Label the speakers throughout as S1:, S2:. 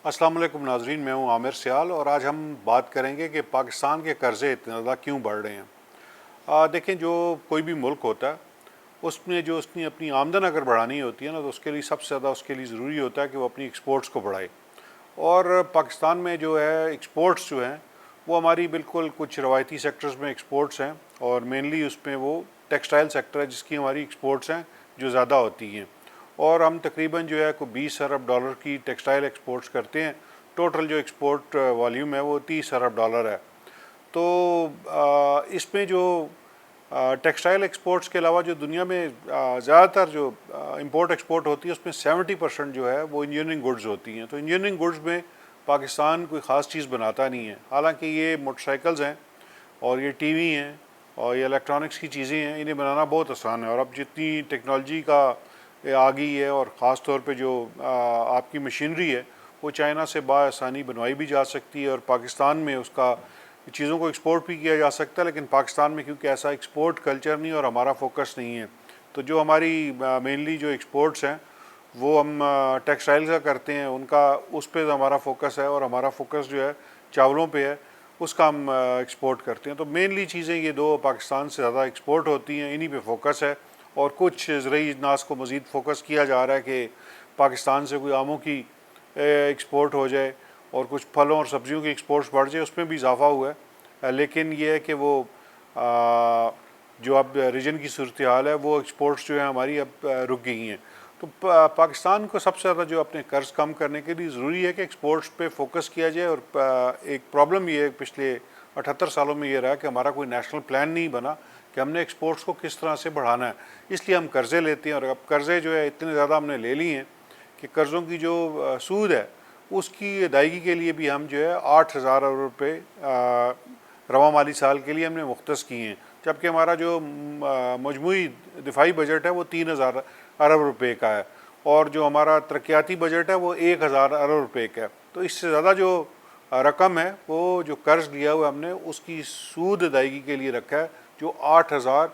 S1: السلام علیکم ناظرین، میں ہوں عامر سیال اور آج ہم بات کریں گے کہ پاکستان کے قرضے اتنے زیادہ کیوں بڑھ رہے ہیں۔ دیکھیں، جو کوئی بھی ملک ہوتا ہے اس میں جو اس نے اپنی آمدن اگر بڑھانی ہوتی ہے نا، تو اس کے لیے سب سے زیادہ اس کے لیے ضروری ہوتا ہے کہ وہ اپنی ایکسپورٹس کو بڑھائے۔ اور پاکستان میں جو ہے ایکسپورٹس جو ہیں وہ ہماری بالکل کچھ روایتی سیکٹرز میں ایکسپورٹس ہیں، اور مینلی اس میں وہ ٹیکسٹائل سیکٹر ہے جس کی ہماری ایکسپورٹس ہیں جو زیادہ ہوتی ہیں، اور ہم تقریباً جو ہے کوئی 20 ارب ڈالر کی ٹیکسٹائل ایکسپورٹس کرتے ہیں۔ ٹوٹل جو ایکسپورٹ والیوم ہے وہ 30 ارب ڈالر ہے۔ تو اس میں جو ٹیکسٹائل ایکسپورٹس کے علاوہ جو دنیا میں زیادہ تر جو امپورٹ ایکسپورٹ ہوتی ہے اس میں 70% جو ہے وہ انجینئرنگ گڈز ہوتی ہیں۔ تو انجینئرنگ گڈز میں پاکستان کوئی خاص چیز بناتا نہیں ہے، حالانکہ یہ موٹر سائیکلز ہیں اور یہ ٹی وی ہیں اور یہ الیکٹرانکس کی چیزیں ہیں، انہیں بنانا بہت آسان ہے۔ اور اب جتنی ٹیکنالوجی کا آ گئی ہے، اور خاص طور پہ جو آپ کی مشینری ہے وہ چائنا سے بآسانی بنوائی بھی جا سکتی ہے، اور پاکستان میں اس کا چیزوں کو ایکسپورٹ بھی کیا جا سکتا ہے، لیکن پاکستان میں کیونکہ ایسا ایکسپورٹ کلچر نہیں اور ہمارا فوکس نہیں ہے، تو جو ہماری مینلی جو ایکسپورٹس ہیں وہ ہم ٹیکسٹائل کا کرتے ہیں، ان کا اس پہ ہمارا فوکس ہے، اور ہمارا فوکس جو ہے چاولوں پہ ہے، اس کا ہم ایکسپورٹ کرتے ہیں۔ تو مینلی چیزیں یہ دو پاکستان سے زیادہ ایکسپورٹ ہوتی ہیں، انہی پہ فوکس ہے۔ اور کچھ زرعی اجناس کو مزید فوکس کیا جا رہا ہے کہ پاکستان سے کوئی آموں کی ایکسپورٹ ہو جائے، اور کچھ پھلوں اور سبزیوں کی ایکسپورٹس بڑھ جائے، اس میں بھی اضافہ ہوا ہے۔ لیکن یہ ہے کہ وہ جو اب ریجن کی صورتحال ہے وہ ایکسپورٹس جو ہیں ہماری اب رک گئی ہیں۔ تو پاکستان کو سب سے زیادہ جو اپنے قرض کم کرنے کے لیے ضروری ہے کہ ایکسپورٹس پہ فوکس کیا جائے۔ اور ایک پرابلم یہ ہے پچھلے 78 سالوں میں یہ رہا کہ ہمارا کوئی نیشنل پلان نہیں بنا کہ ہم نے ایکسپورٹس کو کس طرح سے بڑھانا ہے، اس لیے ہم قرضے لیتے ہیں۔ اور اب قرضے جو ہے اتنے زیادہ ہم نے لے لی ہیں کہ قرضوں کی جو سود ہے اس کی ادائیگی کے لیے بھی ہم جو ہے 8,000 ارب روپے رواں مالی سال کے لیے ہم نے مختص کیے ہیں، جبکہ ہمارا جو مجموعی دفاعی بجٹ ہے وہ 3,000 ارب روپے کا ہے، اور جو ہمارا ترقیاتی بجٹ ہے وہ 1,000 ارب روپے کا ہے۔ تو اس سے زیادہ جو رقم ہے وہ جو قرض لیا ہوا ہم نے اس کی سود ادائیگی کے لیے رکھا ہے، جو 8,000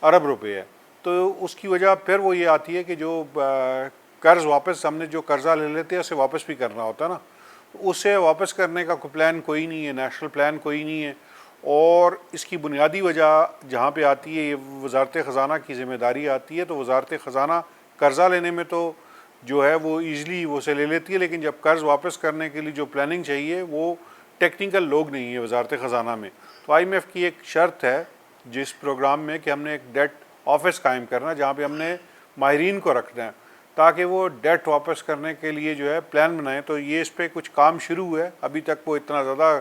S1: ارب روپے ہے۔ تو اس کی وجہ پھر وہ یہ آتی ہے کہ جو قرض واپس ہم نے جو قرضہ لے لیتے ہیں اسے واپس بھی کرنا ہوتا ہے نا، اسے واپس کرنے کا کوئی پلان کوئی نہیں ہے، نیشنل پلان کوئی نہیں ہے۔ اور اس کی بنیادی وجہ جہاں پہ آتی ہے یہ وزارت خزانہ کی ذمہ داری آتی ہے۔ تو وزارت خزانہ قرضہ لینے میں تو جو ہے وہ ایزلی وہ سے لے لیتی ہے، لیکن جب قرض واپس کرنے کے لیے جو پلاننگ چاہیے وہ ٹیکنیکل لوگ نہیں ہیں وزارت خزانہ میں۔ تو آئی ایم ایف کی ایک شرط ہے جس پروگرام میں کہ ہم نے ایک ڈیٹ آفس قائم کرنا، جہاں پہ ہم نے ماہرین کو رکھنا ہے تاکہ وہ ڈیٹ واپس کرنے کے لیے جو ہے پلان بنائیں۔ تو یہ اس پہ کچھ کام شروع ہوا ہے، ابھی تک وہ اتنا زیادہ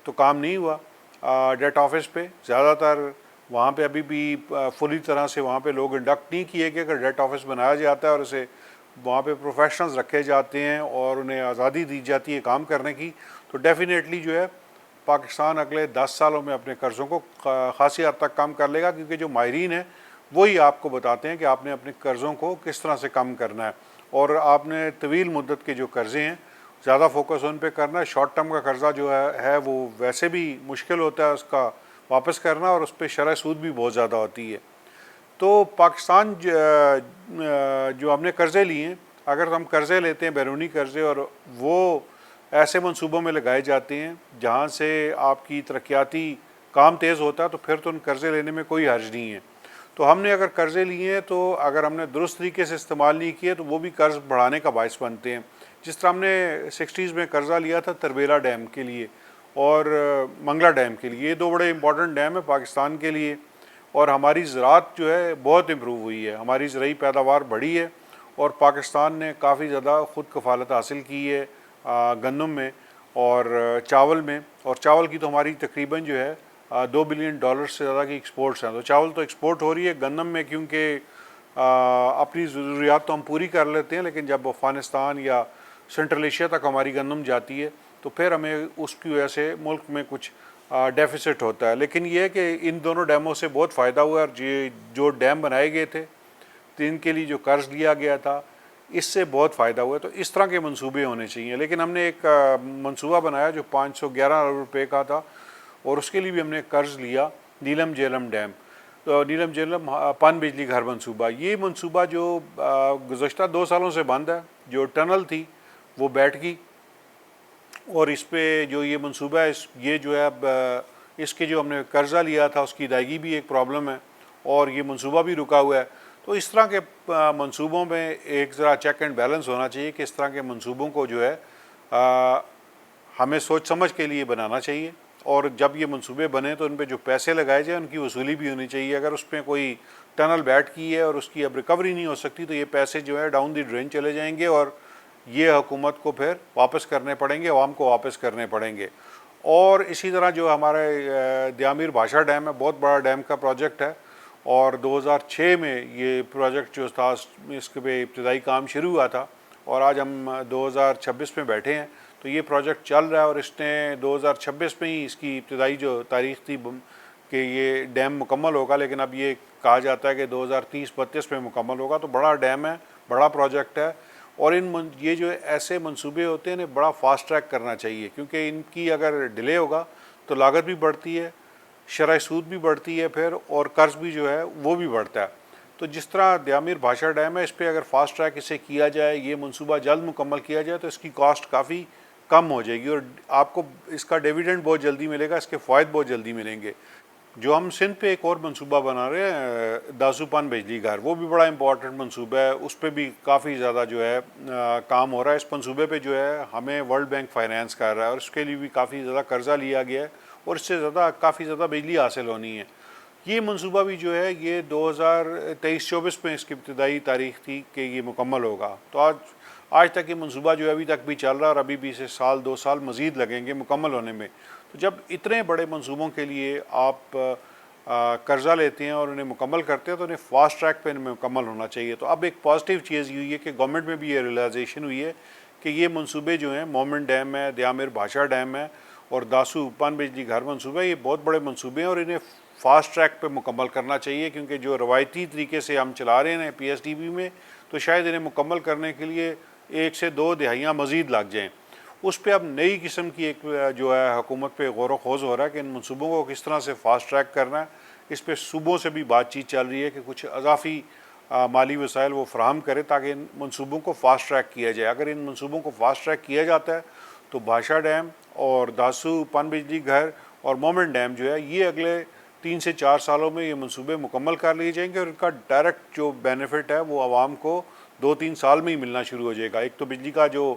S1: تو کام نہیں ہوا ڈیٹ آفس پہ۔ زیادہ تر وہاں پہ ابھی بھی فلی طرح سے وہاں پہ لوگ انڈکٹ نہیں کیے گئے۔ اگر ڈیٹ آفس بنایا جاتا ہے اور اسے وہاں پہ پروفیشنلز رکھے جاتے ہیں اور انہیں آزادی دی جاتی ہے کام کرنے کی، تو ڈیفینیٹلی جو ہے پاکستان اگلے 10 سالوں میں اپنے قرضوں کو خاصی حد تک کم کر لے گا، کیونکہ جو ماہرین ہیں وہی آپ کو بتاتے ہیں کہ آپ نے اپنے قرضوں کو کس طرح سے کم کرنا ہے، اور آپ نے طویل مدت کے جو قرضے ہیں زیادہ فوکس ان پہ کرنا ہے۔ شارٹ ٹرم کا قرضہ جو ہے وہ ویسے بھی مشکل ہوتا ہے اس کا واپس کرنا، اور اس پہ شرح سود بھی بہت زیادہ ہوتی ہے۔ تو پاکستان جو ہم نے قرضے لیے ہیں، اگر ہم قرضے لیتے ہیں بیرونی قرضے اور وہ ایسے منصوبوں میں لگائے جاتے ہیں جہاں سے آپ کی ترقیاتی کام تیز ہوتا ہے، تو پھر تو ان قرضے لینے میں کوئی حرج نہیں ہے۔ تو ہم نے اگر قرضے لیے ہیں تو اگر ہم نے درست طریقے سے استعمال نہیں کیے تو وہ بھی قرض بڑھانے کا باعث بنتے ہیں۔ جس طرح ہم نے 60s میں قرضہ لیا تھا تربیلا ڈیم کے لیے اور منگلا ڈیم کے لیے، یہ دو بڑے امپورٹنٹ ڈیم ہیں پاکستان کے لیے، اور ہماری زراعت جو ہے بہت امپروو ہوئی ہے، ہماری زرعی پیداوار بڑھی ہے، اور پاکستان نے کافی زیادہ خود کفالت حاصل کی ہے گندم میں اور چاول میں۔ اور چاول کی تو ہماری تقریباً جو ہے $2 بلین سے زیادہ کی ایکسپورٹس ہیں۔ تو چاول تو ایکسپورٹ ہو رہی ہے، گندم میں کیونکہ اپنی ضروریات تو ہم پوری کر لیتے ہیں، لیکن جب افغانستان یا سنٹرل ایشیا تک ہماری گندم جاتی ہے تو پھر ہمیں اس کی وجہ سے ملک میں کچھ ڈیفیسٹ ہوتا ہے۔ لیکن یہ ہے کہ ان دونوں ڈیموں سے بہت فائدہ ہوا ہے، اور جو ڈیم بنائے گئے تھے تو ان کے لیے جو قرض لیا گیا تھا اس سے بہت فائدہ ہوا ہے۔ تو اس طرح کے منصوبے ہونے چاہیے، لیکن ہم نے ایک منصوبہ بنایا جو 511 ارب روپے کا تھا، اور اس کے لیے بھی ہم نے قرض لیا، نیلم جیلم ڈیم، تو نیلم جیلم پن بجلی گھر منصوبہ۔ یہ منصوبہ جو گزشتہ 2 سالوں سے بند ہے، جو ٹنل تھی وہ بیٹھ گئی، اور اس پہ جو یہ منصوبہ ہے یہ جو ہے اب اس کے جو ہم نے قرضہ لیا تھا اس کی ادائیگی بھی ایک پرابلم ہے اور یہ منصوبہ بھی رکا ہوا ہے. تو اس طرح کے منصوبوں میں ایک ذرا چیک اینڈ بیلنس ہونا چاہیے کہ اس طرح کے منصوبوں کو جو ہے ہمیں سوچ سمجھ کے لیے بنانا چاہیے, اور جب یہ منصوبے بنے تو ان پہ جو پیسے لگائے جائیں ان کی وصولی بھی ہونی چاہیے. اگر اس پہ کوئی ٹنل بیٹھ کی ہے اور اس کی اب ریکوری نہیں ہو سکتی تو یہ پیسے جو ہے ڈاؤن دی ڈرین چلے جائیں گے اور یہ حکومت کو پھر واپس کرنے پڑیں گے, عوام کو واپس کرنے پڑیں گے. اور اسی طرح جو ہمارے دیامیر بھاشا ڈیم ہے, بہت بڑا ڈیم کا پروجیکٹ ہے, اور 2006 میں یہ پروجیکٹ جو تھا اس کے پہ ابتدائی کام شروع ہوا تھا, اور آج ہم 2026 میں بیٹھے ہیں تو یہ پروجیکٹ چل رہا ہے. اور اس نے 2026 میں ہی اس کی ابتدائی جو تاریخ تھی کہ یہ ڈیم مکمل ہوگا, لیکن اب یہ کہا جاتا ہے کہ 2030-32 میں مکمل ہوگا. تو بڑا ڈیم ہے, بڑا پروجیکٹ ہے, اور یہ جو ایسے منصوبے ہوتے ہیں انہیں بڑا فاسٹ ٹریک کرنا چاہیے, کیونکہ ان کی اگر ڈیلے ہوگا تو لاگت بھی بڑھتی ہے, شرح سود بھی بڑھتی ہے پھر, اور قرض بھی جو ہے وہ بھی بڑھتا ہے. تو جس طرح دیامیر بھاشا ڈیم ہے اس پہ اگر فاسٹ ٹریک اسے کیا جائے, یہ منصوبہ جلد مکمل کیا جائے تو اس کی کاسٹ کافی کم ہو جائے گی اور آپ کو اس کا ڈیویڈنڈ بہت جلدی ملے گا, اس کے فوائد بہت جلدی ملیں گے. جو ہم سندھ پہ ایک اور منصوبہ بنا رہے ہیں داسو پان بجلی گھر, وہ بھی بڑا امپورٹنٹ منصوبہ ہے, اس پہ بھی کافی زیادہ جو ہے کام ہو رہا ہے. اس منصوبے پہ جو ہے ہمیں ورلڈ بینک فائنینس کر رہا ہے اور اس کے لیے بھی کافی زیادہ قرضہ لیا گیا ہے اور اس سے کافی زیادہ بجلی حاصل ہونی ہے. یہ منصوبہ بھی جو ہے یہ 2023-24 میں اس کی ابتدائی تاریخ تھی کہ یہ مکمل ہوگا. تو آج تک یہ منصوبہ جو ہے ابھی تک بھی چل رہا ہے اور ابھی بھی اسے 1-2 سال مزید لگیں گے مکمل ہونے میں. تو جب اتنے بڑے منصوبوں کے لیے آپ قرضہ لیتے ہیں اور انہیں مکمل کرتے ہیں تو انہیں فاسٹ ٹریک پہ ان میں مکمل ہونا چاہیے. تو اب ایک پازیٹیو چیز یہ ہوئی ہے کہ گورنمنٹ میں بھی یہ ریئلائزیشن ہوئی ہے کہ یہ منصوبے جو ہیں مومن ڈیم ہے, دیامیر بھاشا ڈیم ہے اور داسو پان بجلی گھر منصوبہ, یہ بہت بڑے منصوبے ہیں اور انہیں فاسٹ ٹریک پہ مکمل کرنا چاہیے, کیونکہ جو روایتی طریقے سے ہم چلا رہے ہیں پی ایس ڈی بی میں تو شاید انہیں مکمل کرنے کے لیے 1 سے 2 دہائیاں مزید لگ جائیں. اس پہ اب نئی قسم کی ایک جو ہے حکومت پہ غور و خوض ہو رہا ہے کہ ان منصوبوں کو کس طرح سے فاسٹ ٹریک کرنا ہے. اس پہ صوبوں سے بھی بات چیت چل رہی ہے کہ کچھ اضافی مالی وسائل وہ فراہم کرے تاکہ ان منصوبوں کو فاسٹ ٹریک کیا جائے. اگر ان منصوبوں کو فاسٹ ٹریک کیا جاتا ہے تو بھاشا ڈیم اور داسو پان بجلی گھر اور مومن ڈیم جو ہے یہ اگلے 3 سے 4 سالوں میں یہ منصوبے مکمل کر لیے جائیں گے اور ان کا ڈائریکٹ جو بینیفٹ ہے وہ عوام کو 2-3 سال میں ہی ملنا شروع ہو جائے گا. ایک تو بجلی کا جو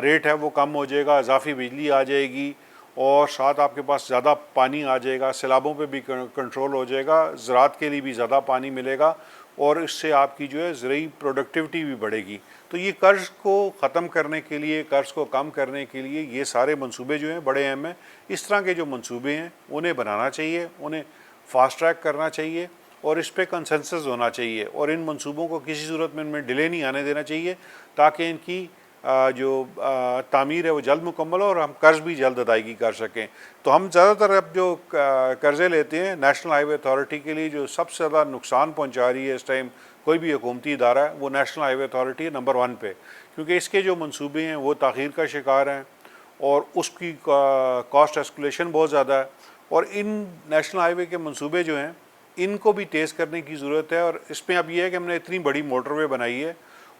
S1: ریٹ ہے وہ کم ہو جائے گا, اضافی بجلی آ جائے گی اور ساتھ آپ کے پاس زیادہ پانی آ جائے گا, سیلابوں پہ بھی کنٹرول ہو جائے گا, زراعت کے لیے بھی زیادہ پانی ملے گا اور اس سے آپ کی جو ہے زرعی پروڈکٹیوٹی بھی بڑھے گی. تو یہ قرض کو ختم کرنے کے لیے, قرض کو کم کرنے کے لیے یہ سارے منصوبے جو ہیں بڑے اہم ہیں. اس طرح کے جو منصوبے ہیں انہیں بنانا چاہیے, انہیں فاسٹ ٹریک کرنا چاہیے اور اس پہ کنسنسس ہونا چاہیے اور ان منصوبوں کو کسی صورت میں ان میں ڈیلے نہیں آنے دینا چاہیے تاکہ ان کی جو تعمیر ہے وہ جلد مکمل ہو اور ہم قرض بھی جلد ادائیگی کر سکیں. تو ہم زیادہ تر اب جو قرضے لیتے ہیں نیشنل ہائی وے اتھارٹی کے لیے جو سب سے زیادہ نقصان پہنچا رہی ہے اس ٹائم کوئی بھی حکومتی ادارہ ہے وہ نیشنل ہائی وے اتھارٹی ہے نمبر 1 پہ, کیونکہ اس کے جو منصوبے ہیں وہ تاخیر کا شکار ہیں اور اس کی کاسٹ ایسکولیشن بہت زیادہ ہے. اور ان نیشنل ہائی وے کے منصوبے جو ہیں ان کو بھی تیز کرنے کی ضرورت ہے. اور اس میں اب یہ ہے کہ ہم نے اتنی بڑی موٹر وے بنائی ہے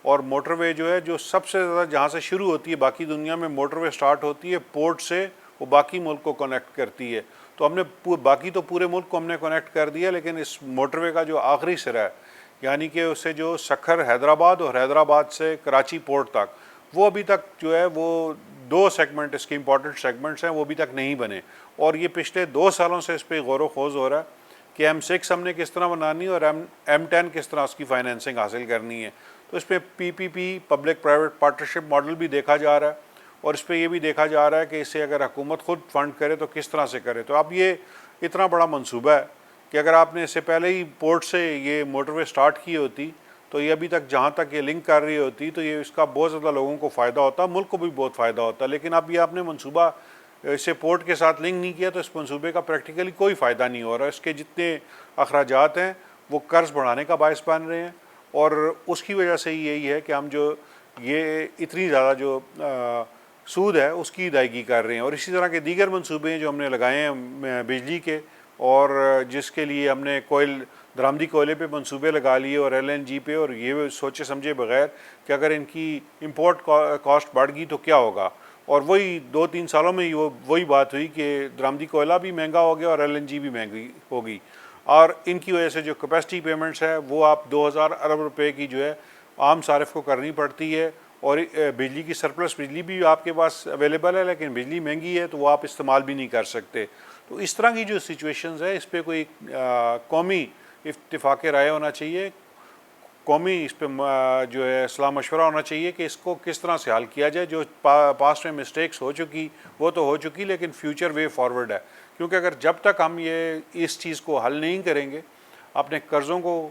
S1: اور موٹر وے جو ہے جو سب سے زیادہ جہاں سے شروع ہوتی ہے, باقی دنیا میں موٹر وے سٹارٹ ہوتی ہے پورٹ سے, وہ باقی ملک کو کنیکٹ کرتی ہے. تو ہم نے باقی تو پورے ملک کو ہم نے کنیکٹ کر دیا, لیکن اس موٹر وے کا جو آخری سرا ہے یعنی کہ اس سے جو سکھر حیدرآباد اور حیدرآباد سے کراچی پورٹ تک, وہ ابھی تک جو ہے وہ 2 سیگمنٹ اس کے امپورٹنٹ سیگمنٹس ہیں وہ ابھی تک نہیں بنے. اور یہ پچھلے 2 سالوں سے اس پہ غور و خوض ہو رہا ہے کہ M6 ہم نے کس طرح بنانی ہے اور M10 کس طرح اس کی فائنینسنگ حاصل کرنی ہے. تو اس پہ PPP public private partnership model بھی دیکھا جا رہا ہے اور اس پہ یہ بھی دیکھا جا رہا ہے کہ اسے اگر حکومت خود فنڈ کرے تو کس طرح سے کرے. تو اب یہ اتنا بڑا منصوبہ ہے کہ اگر آپ نے اس سے پہلے ہی پورٹ سے یہ موٹر وے سٹارٹ کی ہوتی تو یہ ابھی تک جہاں تک یہ لنک کر رہی ہوتی تو یہ اس کا بہت زیادہ لوگوں کو فائدہ ہوتا, ملک کو بھی بہت فائدہ ہوتا. لیکن اب یہ آپ نے منصوبہ اسے پورٹ کے ساتھ لنک نہیں کیا تو اس منصوبے کا پریکٹیکلی کوئی فائدہ نہیں ہو رہا. اس کے جتنے اخراجات ہیں وہ قرض بڑھانے کا باعث بن رہے ہیں اور اس کی وجہ سے یہی ہے کہ ہم جو یہ اتنی زیادہ جو سود ہے اس کی ادائیگی کر رہے ہیں. اور اسی طرح کے دیگر منصوبے ہیں جو ہم نے لگائے ہیں بجلی کے اور جس کے لیے ہم نے درآمدی کوئلے پہ منصوبے لگا لیے اور LNG پہ, اور یہ سوچے سمجھے بغیر کہ اگر ان کی امپورٹ کاسٹ بڑھ گئی تو کیا ہوگا. اور وہی 2-3 سالوں میں ہی وہی بات ہوئی کہ درآمدی کوئلہ بھی مہنگا ہو گیا اور LNG بھی مہنگی ہوگی، اور ان کی وجہ سے جو کیپیسٹی پیمنٹس ہے وہ آپ 2,000 ارب روپے کی جو ہے عام صارف کو کرنی پڑتی ہے، اور بجلی کی سرپلس بجلی بھی آپ کے پاس اویلیبل ہے لیکن بجلی مہنگی ہے تو وہ آپ استعمال بھی نہیں کر سکتے۔ تو اس طرح کی جو سچویشنز ہے اس پہ کوئی قومی اتفاق رائے ہونا چاہیے، قومی اس پہ جو ہے صلاح مشورہ ہونا چاہیے کہ اس کو کس طرح سے حل کیا جائے۔ جو پاسٹ میں مسٹیکس ہو چکی وہ تو ہو چکی، لیکن فیوچر وے فارورڈ ہے، کیونکہ اگر جب تک ہم اس چیز کو حل نہیں کریں گے، اپنے قرضوں کو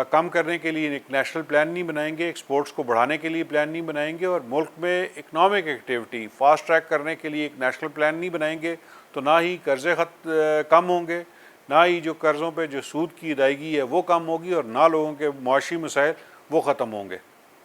S1: کم کرنے کے لیے ایک نیشنل پلان نہیں بنائیں گے، ایکسپورٹس کو بڑھانے کے لیے پلان نہیں بنائیں گے، اور ملک میں اکنامک ایکٹیویٹی فاسٹ ٹریک کرنے کے لیے ایک نیشنل پلان نہیں بنائیں گے، تو نہ ہی قرضے کم ہوں گے، نہ ہی جو قرضوں پہ جو سود کی ادائیگی ہے وہ کم ہوگی، اور نہ لوگوں کے معاشی مسائل وہ ختم ہوں گے۔